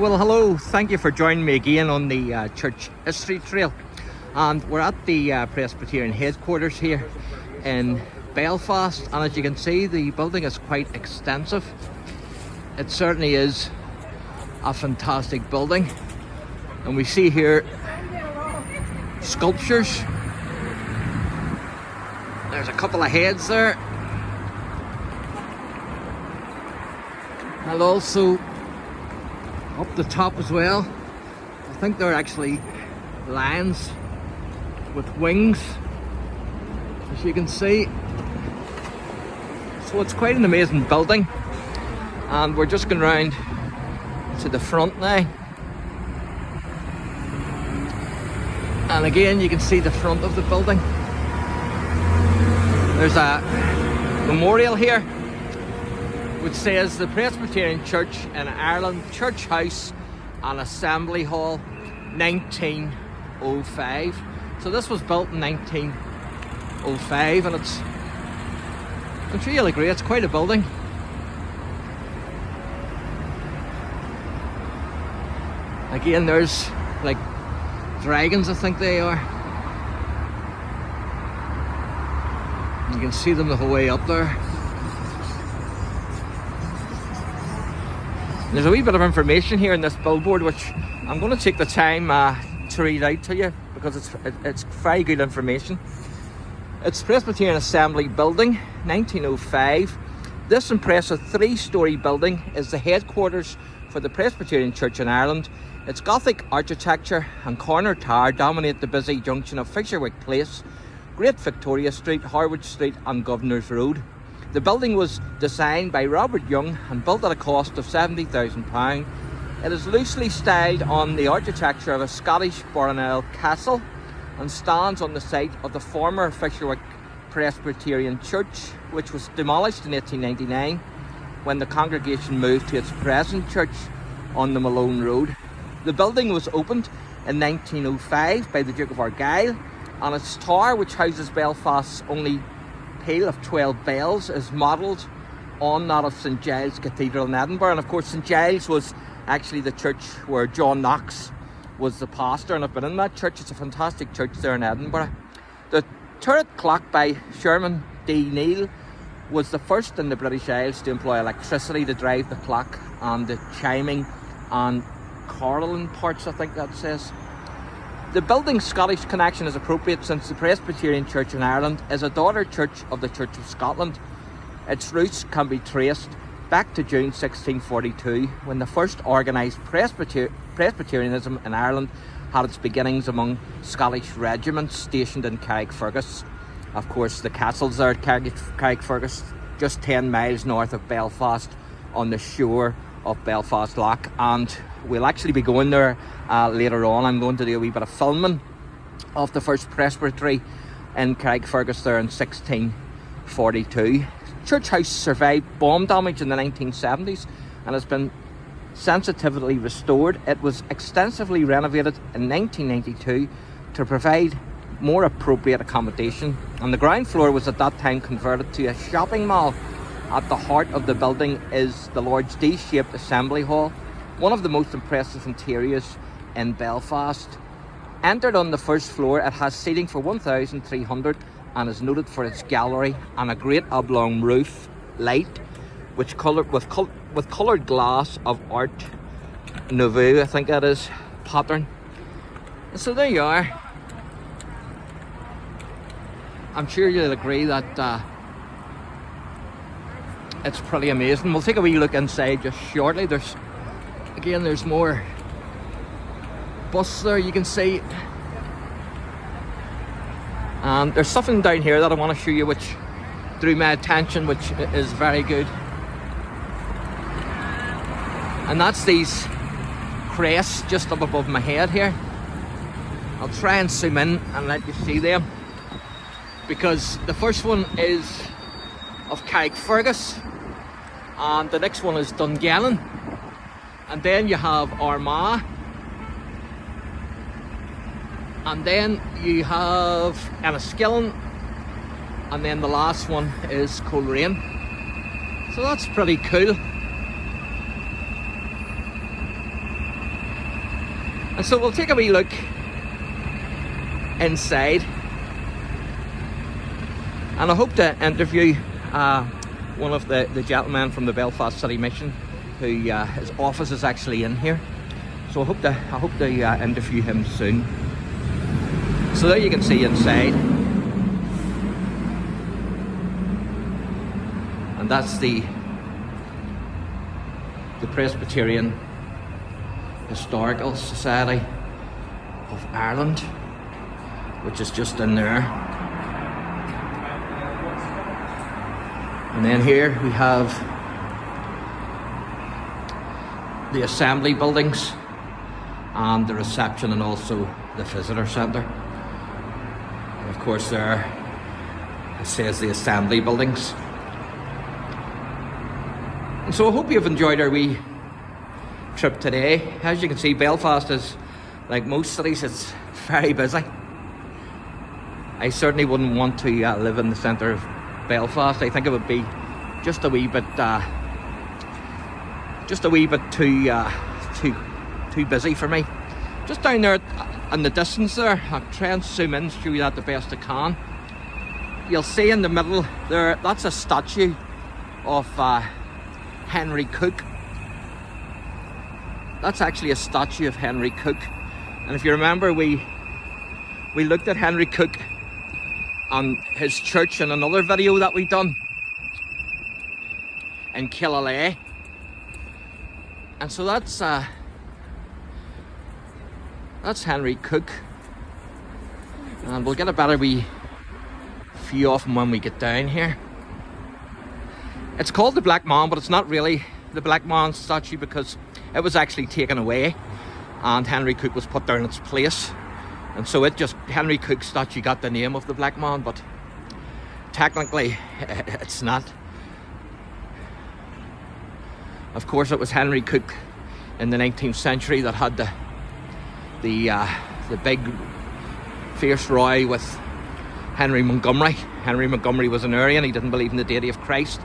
Well, hello, thank you for joining me again on the Church History Trail. And we're at the Presbyterian headquarters here in Belfast, and as you can see, the building is quite extensive. It certainly is a fantastic building, and we see here sculptures. There's a couple of heads there, and also up the top as well, I think they're actually lions with wings, as you can see. So it's quite an amazing building, and we're just going round to the front now, and again you can see the front of the building. There's a memorial here which says the Presbyterian Church in Ireland, Church House and Assembly Hall, 1905. So this was built in 1905, and it's really great. It's quite a building. Again, there's like dragons, I think they are. You can see them the whole way up there. There's a wee bit of information here in this billboard which I'm going to take the time to read out to you, because it's very good information. It's Presbyterian Assembly Building, 1905. This impressive 3-storey building is the headquarters for the Presbyterian Church in Ireland. Its Gothic architecture and corner tower dominate the busy junction of Fisherwick Place, Great Victoria Street, Harwood Street and Governor's Road. The building was designed by Robert Young and built at a cost of £70,000. It is loosely styled on the architecture of a Scottish baronial castle and stands on the site of the former Fisherwick Presbyterian Church, which was demolished in 1899 when the congregation moved to its present church on the Malone Road. The building was opened in 1905 by the Duke of Argyll, and its tower, which houses Belfast's only peal of 12 bells, is modelled on that of St Giles Cathedral in Edinburgh. And of course St Giles was actually the church where John Knox was the pastor, and I've been in that church. It's a fantastic church there in Edinburgh. The turret clock by Sherman D. Neal was the first in the British Isles to employ electricity to drive the clock, and the chiming and caroling parts, I think that says. The building's Scottish connection is appropriate, since the Presbyterian Church in Ireland is a daughter church of the Church of Scotland. Its roots can be traced back to June 1642, when the first organised Presbyterianism in Ireland had its beginnings among Scottish regiments stationed in Carrickfergus. Of course, the castle's there at Carrickfergus, just 10 miles north of Belfast on the shore of Belfast Lough, and we'll actually be going there later on. I'm going to do a wee bit of filming of the first presbytery in Carrickfergus there in 1642. Church House survived bomb damage in the 1970s and has been sensitively restored. It was extensively renovated in 1992 to provide more appropriate accommodation, and the ground floor was at that time converted to a shopping mall. At the heart of the building is the large D-shaped Assembly Hall, one of the most impressive interiors in Belfast. Entered on the first floor, it has seating for 1,300 and is noted for its gallery and a great oblong roof light, with coloured glass of Art Nouveau, I think that is, pattern. So there you are. I'm sure you'll agree that it's pretty amazing. We'll take a wee look inside just shortly. There's more buses there, you can see. And there's something down here that I want to show you which drew my attention, which is very good. And that's these crests just up above my head here. I'll try and zoom in and let you see them, because the first one is of Carrickfergus and the next one is Dungannon, and then you have Armagh, and then you have Enniskillen, and then the last one is Coleraine. So that's pretty cool. And so we'll take a wee look inside, and I hope to interview one of the gentlemen from the Belfast City Mission, who his office is actually in here. So I hope to interview him soon. So there you can see inside, and that's the Presbyterian Historical Society of Ireland, which is just in there. And then here we have the assembly buildings and the reception, and also the visitor centre. And of course there it says the assembly buildings. And so I hope you've enjoyed our wee trip today. As you can see, Belfast is, like most cities, it's very busy. I certainly wouldn't want to live in the centre of Belfast. I think it would be just a wee bit too busy for me. Just down there in the distance there, I'll try and zoom in through that the best I can. You'll see in the middle there, that's a statue of Henry Cook. That's actually a statue of Henry Cook. And if you remember, we looked at Henry Cook and his church in another video that we done in Killalay. And so that's Henry Cook. And we'll get a better wee view of him when we get down here. It's called the Black Man, but it's not really the Black Man statue, because it was actually taken away and Henry Cook was put there in its place. And so Henry Cook's statue got the name of the Black Man, but technically it's not. Of course, it was Henry Cook in the 19th century that had the big fierce row with Henry Montgomery. Henry Montgomery was an Arian. He didn't believe in the deity of Christ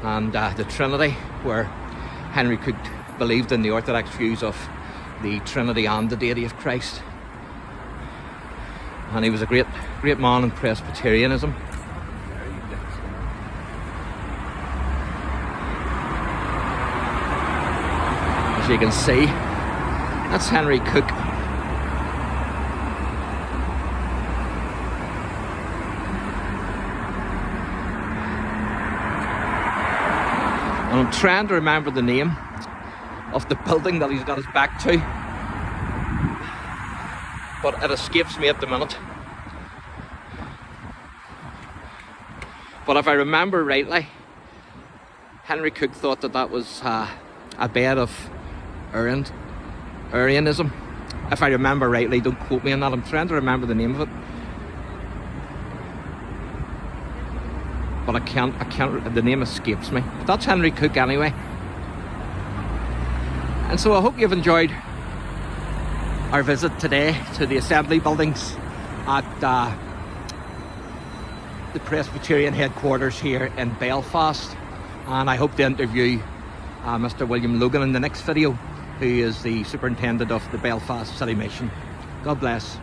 and the Trinity, where Henry Cook believed in the orthodox views of the Trinity and the deity of Christ. And he was a great man in Presbyterianism. As you can see, that's Henry Cook. And I'm trying to remember the name of the building that he's got his back to, but it escapes me at the minute. But if I remember rightly, Henry Cook thought that was a bed of Arianism. If I remember rightly, don't quote me on that. I'm trying to remember the name of it, but I can't. The name escapes me. But that's Henry Cook anyway. And so I hope you've enjoyed our visit today to the assembly buildings at the Presbyterian headquarters here in Belfast. And I hope to interview Mr. William Logan in the next video, who is the superintendent of the Belfast City Mission. God bless.